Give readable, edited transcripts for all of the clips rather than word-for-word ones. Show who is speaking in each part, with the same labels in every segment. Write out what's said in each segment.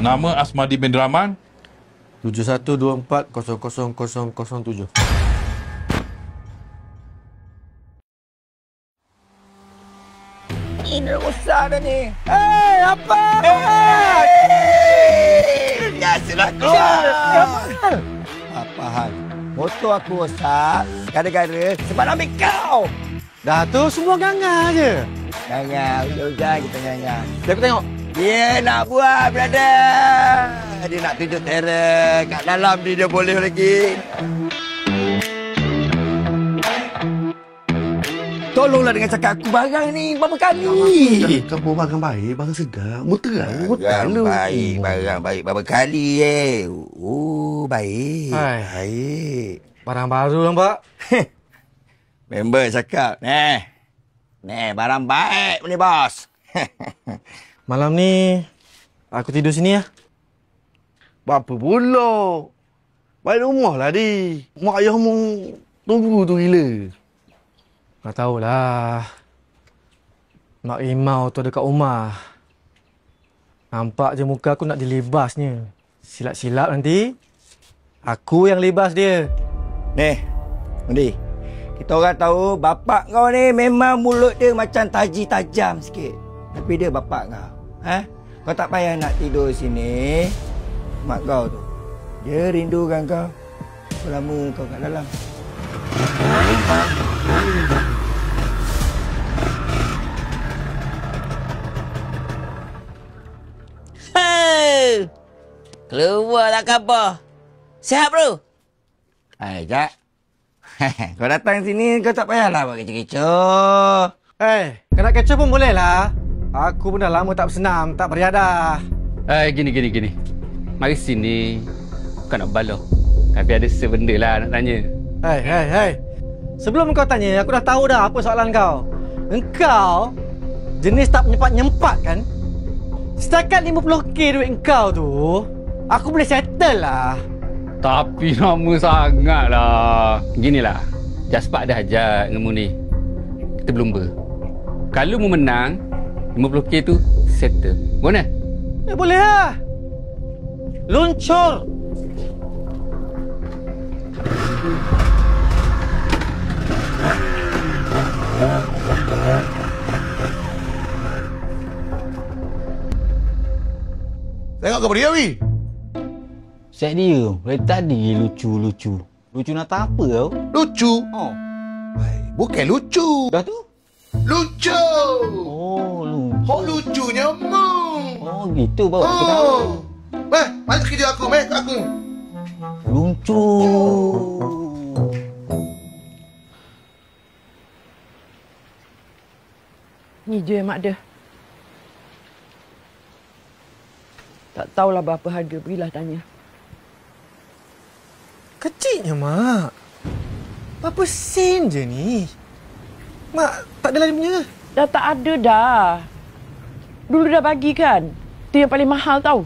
Speaker 1: Nama Asmadi bin Rahman.
Speaker 2: 7124000007.
Speaker 3: Ini rosak dah ni. Apa? Biasalah keluar. Apa hal? Motor aku rosak gara-gara sebab ambil kau.
Speaker 2: Dah tu semua ganga je.
Speaker 3: Jangan, hujan kita jangan.
Speaker 2: Aku tengok.
Speaker 3: Dia nak buat, brother. Dia nak tunjuk terror. Kat dalam dia boleh lagi. Tolonglah dengan cakap aku barang ni berapa kali.
Speaker 4: Kau bawa barang baik, barang sedap. Muterang.
Speaker 3: Barang baik, barang baik berapa kali baik. Baik.
Speaker 2: Barang baru nampak.
Speaker 3: Member cakap, barang baik ni bos.
Speaker 2: Malam ni aku tidur sini ya.
Speaker 4: Apa pula? Balik rumah lah, Di. Mak ayah mu tunggu tu gila.
Speaker 2: Tak tahulah. Mak Rimau tu ada kat rumah. Nampak je muka aku nak dilibasnya. Silap-silap nanti, aku yang libas dia.
Speaker 3: Mundi. Kita orang tahu bapak kau ni memang mulut dia macam taji tajam sikit. Tapi dia bapak kau. Kau tak payah nak tidur sini. Mak kau tu, dia rindukan kau. Selama kau kat dalam.
Speaker 5: Keluarlah khabar. Sihat bro?
Speaker 3: Jack. Kau datang sini kau tak payahlah buat kecoh-kecoh.
Speaker 2: Kau nak kecoh pun boleh lah. Aku pun dah lama tak bersenam, tak beriadah.
Speaker 6: Gini. Mari sini. Bukan nak baloh. Tapi ada sebenda lah nak tanya.
Speaker 2: Sebelum kau tanya, aku dah tahu dah apa soalan kau. Engkau jenis tak menyempat-nyempat kan? Setakat 50k duit engkau tu, aku boleh settle lah.
Speaker 6: Tapi lama sangat lah. Ginilah. Jaspak dah ajak dengan mu ni. Kita berlumba. Kalau mu menang, 50k tu settle. Boleh?
Speaker 2: Boleh lah. Luncur.
Speaker 4: Tengok kau beri, Awi.
Speaker 7: Set dia, dari tadi lucu. Lucu nak tak apa tau?
Speaker 4: Lucu? Bukan lucu.
Speaker 7: Dah tu?
Speaker 4: Lucu.
Speaker 7: Lucu.
Speaker 4: Lucunya mu.
Speaker 7: Gitu bawa aku tahu.
Speaker 4: Balik kerja aku, aku.
Speaker 7: Lucu.
Speaker 8: Ni je mak dia. Tak tahulah berapa harga, pergilah tanya.
Speaker 2: Kecilnya, Mak. Berapa sen je ni? Mak, tak ada lain punya?
Speaker 8: Dah tak ada dah. Dulu dah bagi kan? Itu yang paling mahal tau.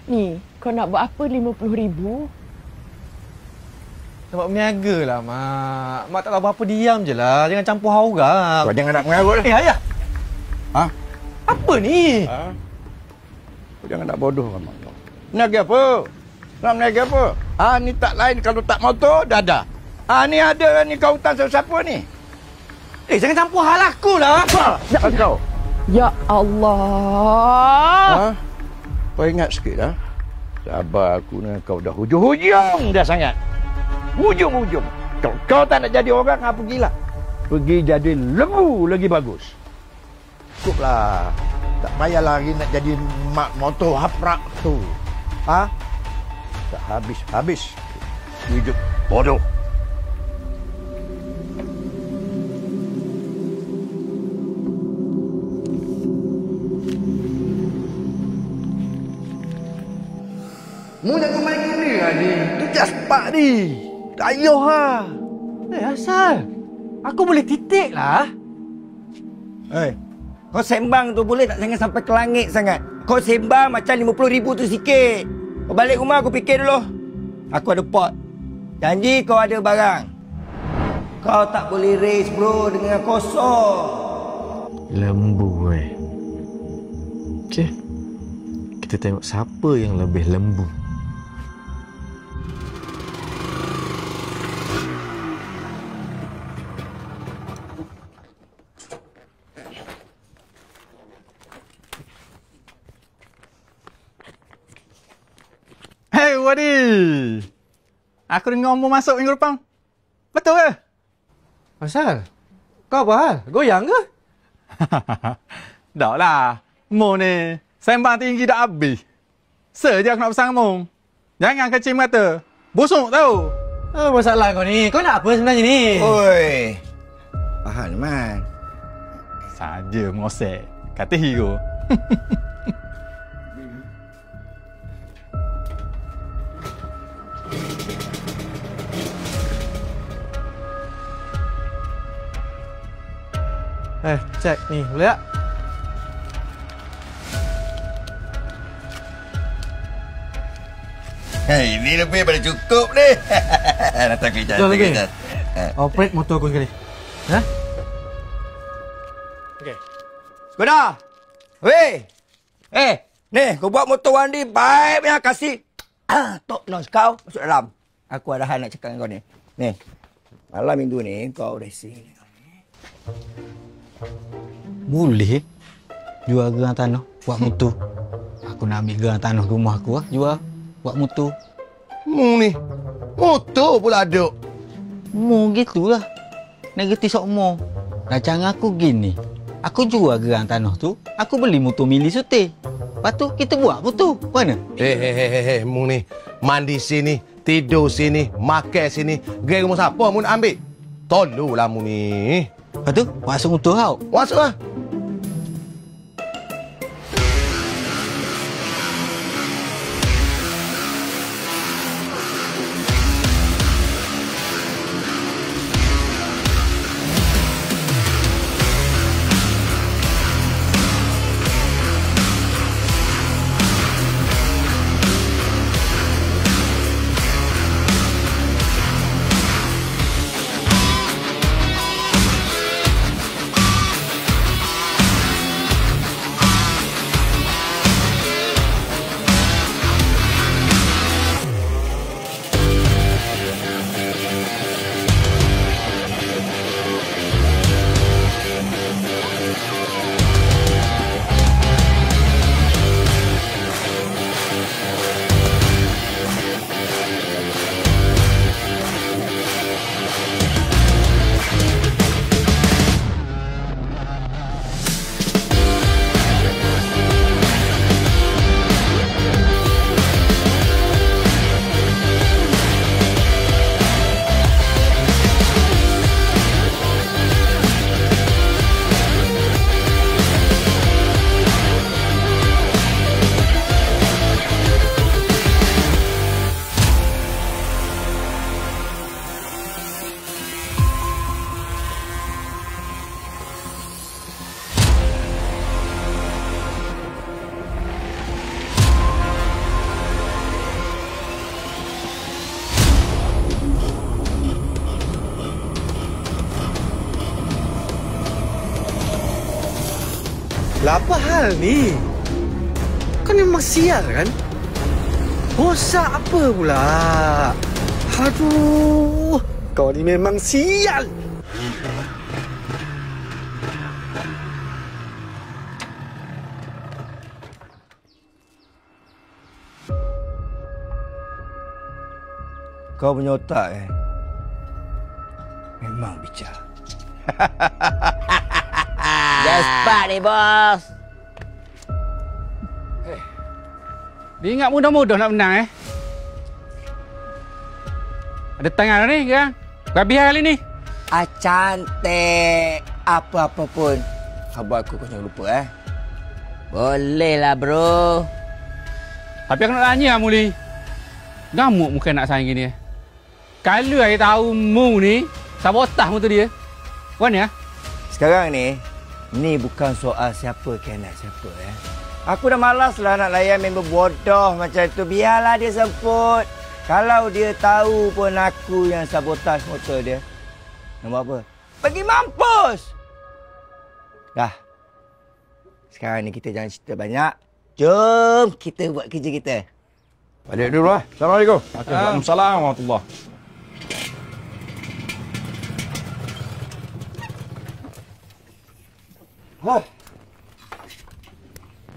Speaker 8: Ni, kau nak buat apa 50,000?
Speaker 2: Nampak berniaga lah, Mak. Mak tak tahu apa-apa, diam je lah. Jangan campur hauram.
Speaker 3: Kau jangan nak mengarut.
Speaker 2: Ayah. Apa ni?
Speaker 4: Kau jangan nak bodoh kan, Mak. Niaga apa? Nak niaga apa? Ni tak lain kalau tak motor, dah ada. Ni ada ni kau hutang siapa ni?
Speaker 2: Jangan campur hal aku lah.
Speaker 4: Kau.
Speaker 8: Ya Allah.
Speaker 4: Kau ingat sikit lah. Sabar aku ni, kau dah hujung-hujung dah sangat. Hujung-hujung. Kalau kau tak nak jadi orang, pergilah. Pergi jadi lembu lagi bagus. Cukuplah. Tak payah lagi nak jadi mak motor haprak tu. Tak habis. Hidup bodoh. Mu jangan main gini lah ni. Tu jaspak ni. Tak payah lah.
Speaker 2: Asal? Aku boleh titik lah.
Speaker 3: Kau sembang tu boleh tak jangan sampai ke langit sangat. Kau sembang macam 50,000 tu sikit. Kau balik rumah aku fikir dulu. Aku ada pot. Janji kau ada barang. Kau tak boleh race bro dengan kosong.
Speaker 7: Lembu Okey.
Speaker 2: kita tengok siapa yang lebih lembu.
Speaker 1: Hei, Wadi. Aku dengar mau masuk minggu depan. Betul ke?
Speaker 2: Asal? Kau apa hal? Goyang ke?
Speaker 1: Tak lah. Mo ni sembang tinggi dah habis. Sejak nak pesan kamu. Jangan kecil mata. Busuk tau.
Speaker 2: Apa masalah kau ni? Kau nak apa sebenarnya ni?
Speaker 3: Oi. Faham man.
Speaker 1: Saja mengosek. Kata hero.
Speaker 2: Cek ni. Boleh tak?
Speaker 3: Hei, ini lebih pada cukup ni. Datang kerja.
Speaker 2: Jom lagi. Operate motor aku sekali. Ha? Okey.
Speaker 3: Skoda. Weh. Ni, kau buat motor Wandi baik punya kasih. Top notch kau masuk dalam. Aku ada hal nak cakap dengan kau ni. Ni. Malam minggu ni kau racing.
Speaker 7: Boleh jual gerang tanah buat motor. Aku nak ambil gerang tanah rumah aku jual buat motor.
Speaker 4: Ni. Motor pula ada.
Speaker 7: Mo gitulah. Negatif sok mo. Dah cara aku gini. Aku jual gerang tanah tu, aku beli motor mili sute. Lepas tu kita buat motor. Mana?
Speaker 4: Mu ni. Mandi sini, tidur sini, makan sini. Gerai rumah siapa mu nak ambil? Tolonglah mu ni.
Speaker 7: Lepas tu masuk motor kau.
Speaker 4: Masuklah.
Speaker 2: Lah apa hal ni? Kau ni memang sial kan? Bosak apa pula? Aduh, kau ni memang sial.
Speaker 3: Kau punya otak memang bicara.
Speaker 5: Jaspat ni, bos.
Speaker 6: Dia ingat mudah-mudah nak menang Ada tangan ni kan? Habis kali ni.
Speaker 3: Cantik. Apa-apa pun. Khabar aku kau jangan lupa
Speaker 5: Boleh lah, bro.
Speaker 6: Tapi aku nak tanya Muli. Gamuk muka nak sayang gini Kalau saya tahu mu ni sabotah motor dia. Mana
Speaker 3: Sekarang ni bukan soal siapa kena siapa Aku dah malas lah nak layan member bodoh macam tu. Biarlah dia semput. Kalau dia tahu pun aku yang sabotaj motor dia. Nak buat apa? Pergi mampus! Dah. Sekarang ni kita jangan cerita banyak. Jom kita buat kerja kita.
Speaker 4: Balik dulu lah. Assalamualaikum.
Speaker 1: Waalaikumsalam warahmatullahi.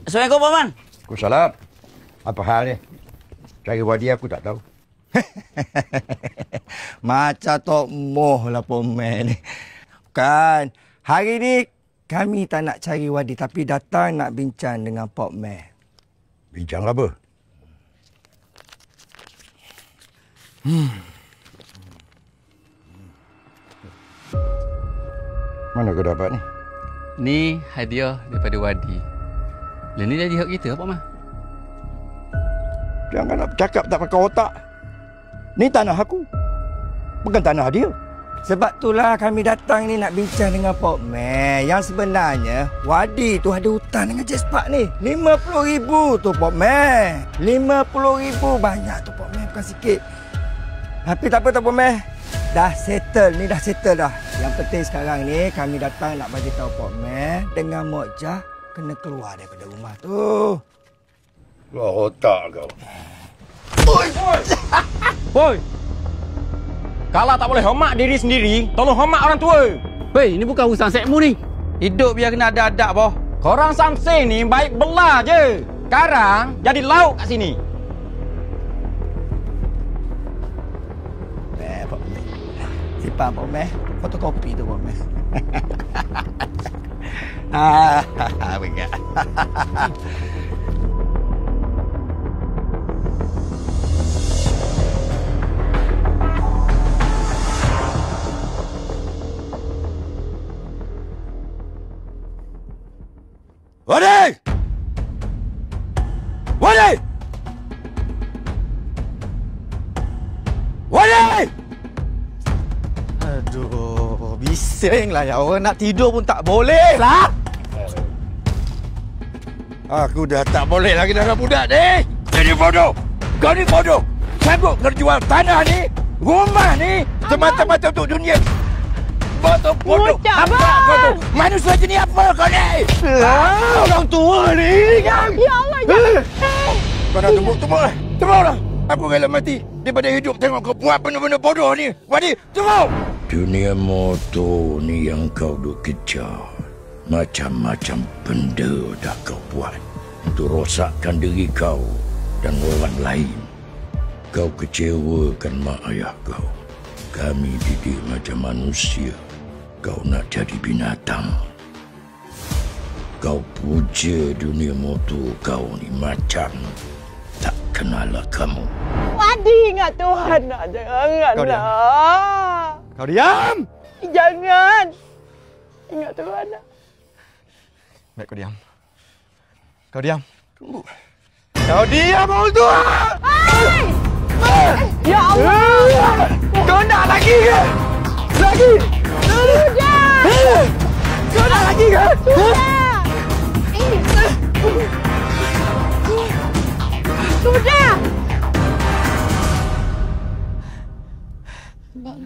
Speaker 5: Assalamualaikum, Paman.
Speaker 4: Waalaikumsalam. Apa hal ni? Cari wadi aku tak tahu.
Speaker 3: Macam Tok Moh lah Pomen ni. Bukan. Hari ni kami tak nak cari wadi tapi datang nak bincang dengan Pok Meh.
Speaker 4: Bincang apa? Mana kau dapat ni?
Speaker 6: Ni hadiah daripada Wadi. Lah ni jadi hak kita, Pak Mah.
Speaker 4: Jangan nak bercakap tak pakai otak. Ni tanah aku. Bukan tanah dia.
Speaker 3: Sebab itulah kami datang ni nak bincang dengan Pok Meh. Yang sebenarnya wadi tu ada hutang dengan Jaspak ni. 50,000 tu Pok Meh. 50,000 banyak tu Pok Meh, bukan sikit. Tapi tak apa Pok Meh. Dah settle ni, dah settle dah. Yang penting sekarang ni kami datang nak bagi tahu Pok Meh dengan Mok Jah kena keluar daripada rumah tu.
Speaker 4: Keluar otak kau.
Speaker 2: Woi! Kalau tak boleh hormat diri sendiri, tolong hormat orang tua.
Speaker 6: Wei, ni bukan urusan sekmu ni.
Speaker 2: Hidup biar kena ada adab, boh. Korang Samseng ni baik belah je. Sekarang jadi lauk kat sini.
Speaker 3: Pok Meh. Simpan Pok Meh. Fotokopi tu Pok Meh. Begat.
Speaker 4: Wadi! Wadi! Wadi!
Speaker 2: Aduh, bising lah ya. Orang nak tidur pun tak boleh lah.
Speaker 4: Aku dah tak boleh lagi dengan budak ni. Jadi bodoh. Kau ni bodoh. Sanggup kau jual tanah ni, rumah ni, semata-mata untuk dunia. Bodoh. Apa kau tu? Manusia jenis apa kau ni? Orang tua ni kan?
Speaker 8: Ya Allah, ya.
Speaker 4: Kau dah tumbuk lah. Tumbuk lah. Aku rela mati daripada hidup tengok kau buat benda-benda bodoh ni. Wadi, tumbuk! Dunia motor ni yang kau duk kejar. Macam-macam benda dah kau buat untuk rosakkan diri kau dan orang lain. Kau kecewakan mak ayah kau. Kami didik macam manusia. Kau nak jadi binatang. Kau puja dunia motor kau ni macam tak kenal lah kamu.
Speaker 8: Wadi ingat Tuhan nak. Janganlah.
Speaker 2: Kau diam!
Speaker 8: Jangan. Ingat Tuhan nak.
Speaker 2: Baik, kau diam. Kau diam. Tunggu. Kau diam, orang tua!
Speaker 8: Ya Allah!
Speaker 2: Kau nak lagi ke? Lagi!
Speaker 8: Sudah!
Speaker 2: Kau nak lagi ke?
Speaker 8: Sudah! Bang.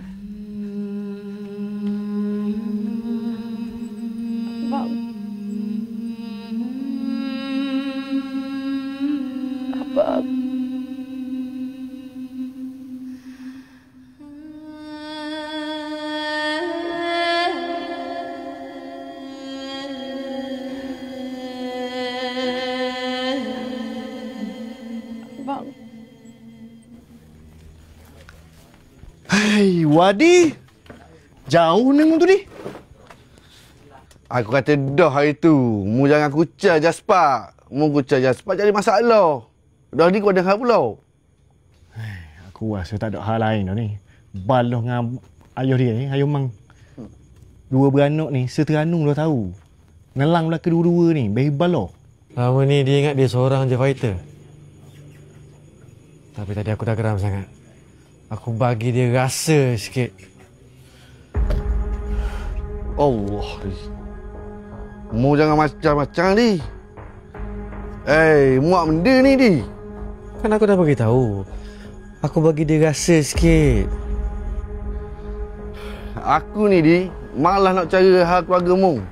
Speaker 8: Bang. Abang. Bang.
Speaker 9: Hei, Wadi. Jauh neng tu ni.
Speaker 10: Aku kata dah hari tu. Mu jangan kucar Jaspak. Mu kucar Jaspak jadi masalah. Dah ni kau ada hal pula.
Speaker 9: Aku rasa tak ada hal lain dah ni. Baloh dengan ayah dia ni, ayah mang. Dua beranak ni seteranung dah tahu. Nelang pula kedua-dua ni, bayi baloh.
Speaker 2: Lama ni dia ingat dia seorang je fighter. Tapi tadi aku dah geram sangat. Aku bagi dia rasa sikit.
Speaker 10: Allah. Mu jangan macam-macam ni. Muak benda ni di.
Speaker 2: Kan aku dah bagi tahu. Aku bagi dia rasa sikit.
Speaker 10: Aku ni di malah nak cari hal keluarga mu.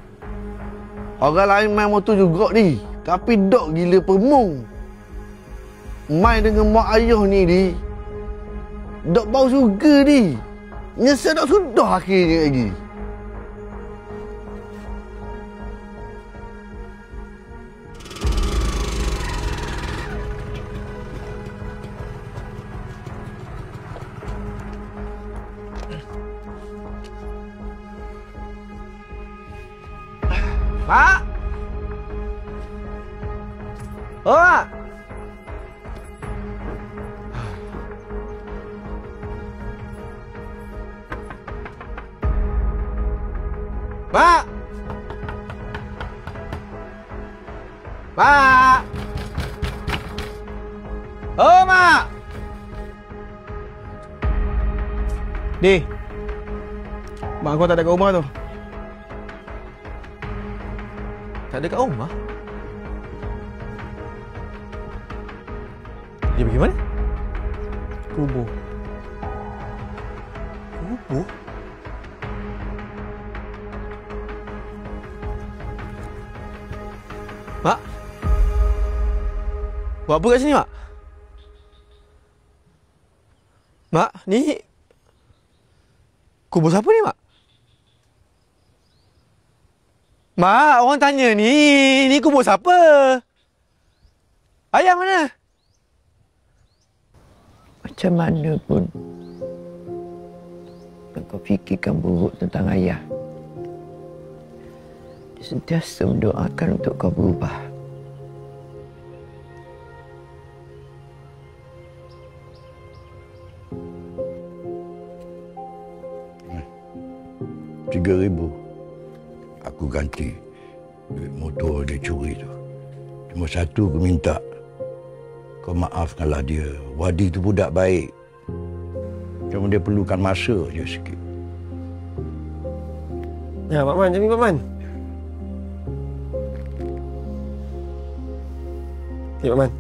Speaker 10: Orang lain main motor juga ni. Tapi dok gila pemung. Mai dengan mak ayah ni di. Dok bau suga di. Nyesal dok sudah akhirnya lagi.
Speaker 2: Mak! Oh, Mak! Mak! Mak! Oh, Mak! Di. Mak kau tak ada kat rumah tu. Tak ada kat rumah? Dia pergi mana? Kubur. Kubur? Mak? Buat apa kat sini, Mak? Mak, ni... kubur siapa ni, Mak? Mak, orang tanya ni kubur siapa? Ayah mana?
Speaker 8: Macam mana pun kau fikirkan buruk tentang ayah. Dia sentiasa mendoakan untuk kau berubah.
Speaker 4: RM3,000 aku ganti duit motor dia curi tu. Cuma satu aku minta, kau maafkanlah dia. Wadi tu budak baik. Cuma dia perlukan masa je sikit.
Speaker 2: Ya, Pak Man. Jom ni, Pak Man. Ya, Pak Man.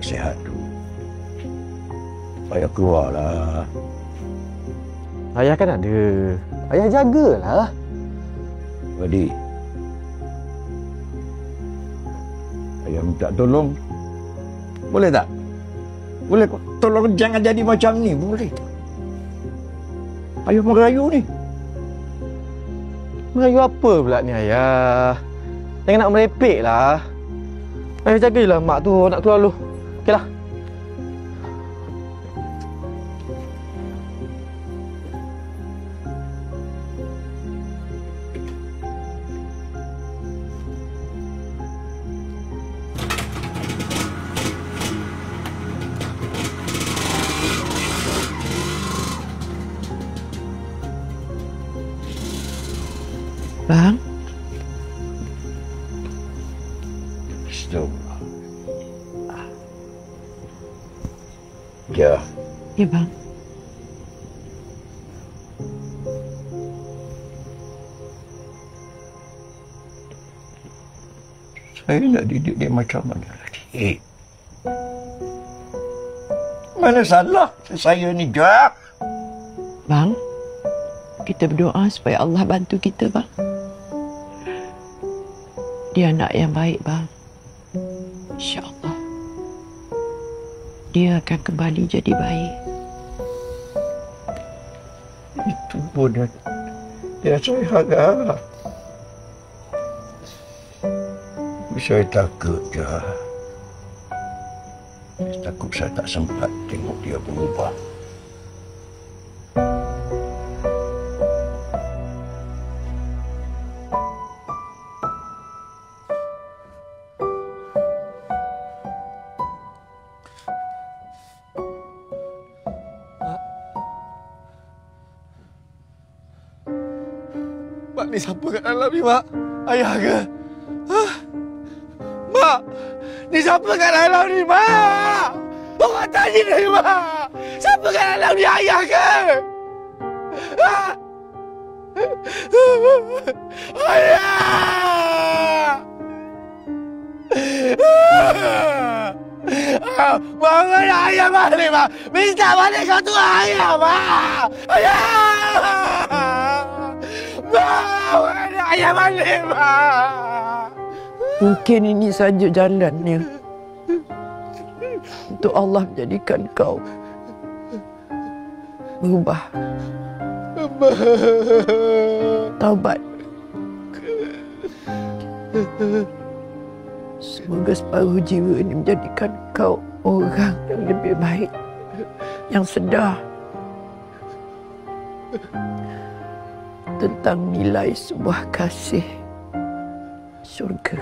Speaker 4: Sihat tu. Payah keluarlah.
Speaker 2: Ayah kan ada. Ayah jagalah.
Speaker 4: Wadi. Ayah minta tolong. Boleh tak? Boleh kau tolong jangan jadi macam ni. Boleh. Ayah merayu ni.
Speaker 2: Merayu apa pula ni, Ayah? Jangan nak merepek lah. Ayah jagalah mak tu nak keluar dulu. Okeylah.
Speaker 8: Bang?
Speaker 4: Astagfirullah. Ya.
Speaker 8: Ya, Bang.
Speaker 4: Saya nak didik dia macam mana lagi? Mana salah saya ni, Jak?
Speaker 8: Bang, kita berdoa supaya Allah bantu kita, Bang. Dia anak yang baik, Bang. InsyaAllah. Dia akan kembali jadi baik.
Speaker 4: Itu pun dia saya harap. Saya takut je. Takut saya tak sempat tengok dia berubah.
Speaker 2: Mak ni siapa kat dalam ni, Mak? Ayah ke? Hah? Mak! Ni siapa kat dalam ni, Mak? Orang tanya ni, Mak! Siapa kat dalam ni, ayah ke? Hah?
Speaker 10: Ayah! Bangun ayah balik, Mak. Minta balik kau tu ayah, Mak. Ayah! Bangun ayah balik, Mak.
Speaker 8: Mungkin ini saja jalannya untuk Allah menjadikan kau berubah. Taubat. Semoga separuh jiwa ini menjadikan kau orang yang lebih baik, yang sedar tentang nilai sebuah kasih syurga.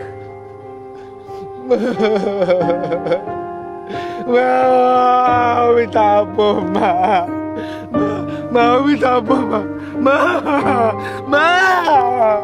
Speaker 10: Mau minta ampun, Mak. Mau minta ampun, Mak. Mak.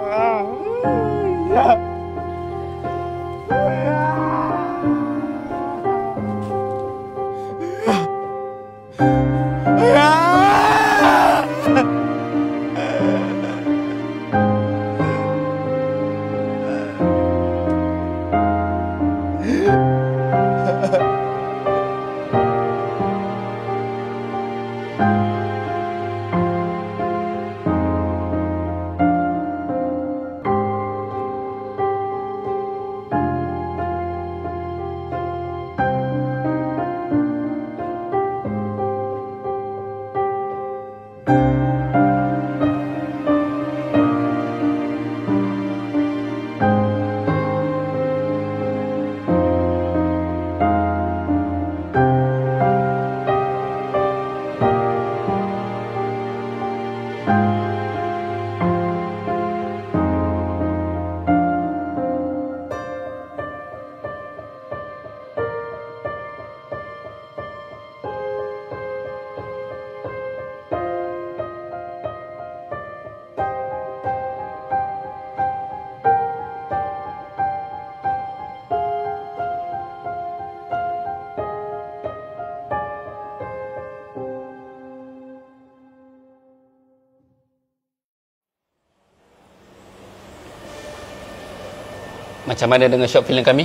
Speaker 6: Macam mana dengan short film kami?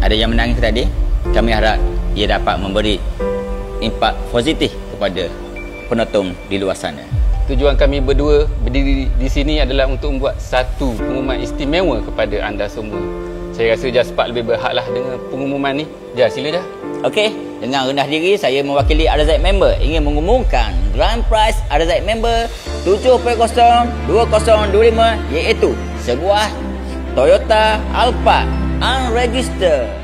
Speaker 5: Ada yang menangis tadi. Kami harap ia dapat memberi impak positif kepada penonton di luar sana.
Speaker 6: Tujuan kami berdua berdiri di sini adalah untuk membuat satu pengumuman istimewa kepada anda semua. Saya rasa Jaspak lebih berhaklah dengan pengumuman ni. Jas, sila Jas.
Speaker 5: Okey, dengan rendah diri saya mewakili RZ member ingin mengumumkan grand prize RZ member 7.02025 iaitu sebuah Toyota Alphard unregistered.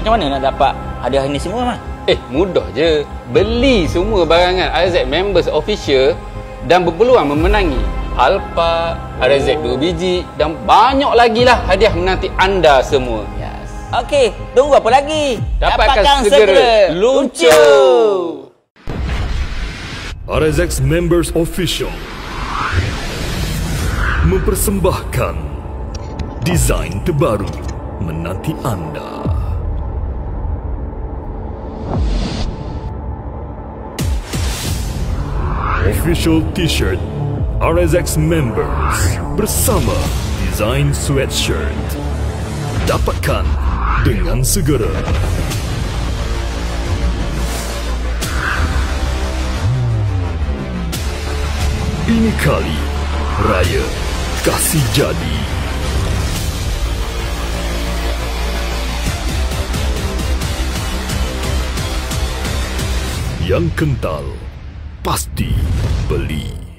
Speaker 5: Macam mana nak dapat hadiah ini semua, Mak?
Speaker 6: Mudah je. Beli semua barangan RZ Members Official dan berpeluang memenangi Alphard, RZ 2 biji dan banyak lagi lah hadiah menanti anda semua.
Speaker 5: Yes. Okey, tunggu apa lagi?
Speaker 6: Dapatkan segera luncur!
Speaker 11: RZ Members Official mempersembahkan desain terbaru menanti anda. Official T-shirt RSX Members bersama desain sweatshirt. Dapatkan dengan segera. Ini kali Raya Kasih Jadi. Yang kental pasti beli.